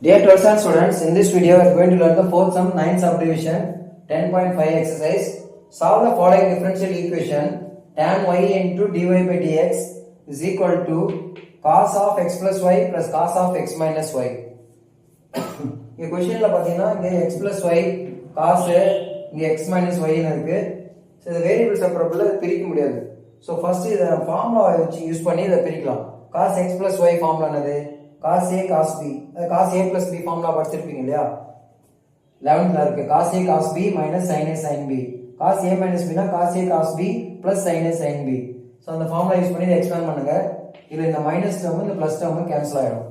Dear 12th standard students, in this video we are going to learn the fourth sum 9th subdivision 10.5 exercise. Solve the following differential equation. Tan y into dy by dx is equal to cos of x plus y plus cos of x minus y. இந்த क्वेश्चनல பாத்தீங்கன்னா இங்க x plus y cos இங்க x minus y ன்னு இருக்கு. So இந்த variables அப்புறம்ல பிரிக்க முடியாது. So first இத ஃபார்முலா வச்சு யூஸ் பண்ணி இத பிரிக்கலாம். cos x plus y formula என்னது? cos a cos b. cos a plus b formula படிச்சிருப்பீங்க இல்லையா? 11th ல இருக்கு. cos a cos b minus sin a sin b. cos a minus b னா cos a cos b plus sin a sin b. So அந்த formula use பண்ணி இத expand பண்ணுங்க. இதுல இந்த மைனஸ் டேர்ம் இந்த பிளஸ் டேர்ம் கேன்சல் ஆயிடும்.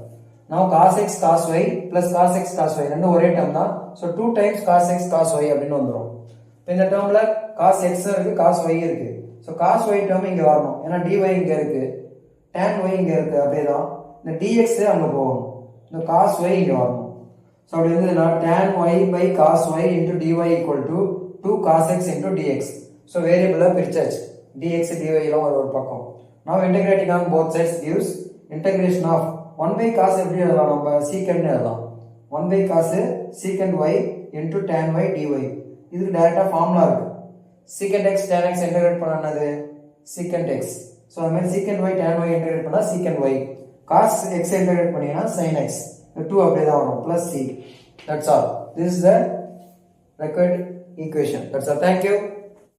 Now cos x cos y plus cos x cos y ரெண்டும் ஒரே டேர்ம் தான். So 2 times cos x cos y அப்படினு வந்துரும். இப்போ இந்த டேர்ம்ல cos x இருக்கு cos y இருக்கு. சோ cos y டேர்ம் இங்க வரணும். ஏனா dy இங்க இருக்கு. tan y இங்க இருக்கு. அப்படிதான். இந்த dx அங்க போகணும். இந்த cos y இங்க வரணும். சோ அப்படி இருந்ததுனா tan y by cos y into dy equal to 2 cos x into dx. So வேரியபிளா பிரிச்சாச்சு. dx dy எல்லாம் ஒரு பக்கம். Now integrating on both sides gives integration of 1 by cos எப்படி எழுதலாம்? நம்ம secant எழுதலாம். 1 by cos secant y into tan y dy. இதுக்கு டைரக்டா ஃபார்முலா இருக்கு. secant x tan x integrate பண்ணானது secant x. சோ அந்த மாதிரி secant y tan y integrate பண்ணா secant y. cos x இன்டகிரேட் பண்ணீங்கன்னா sin x. இந்த 2 அப்படியே தான் வரும் plus c. That's all. This is the required equation. That's all. Thank you.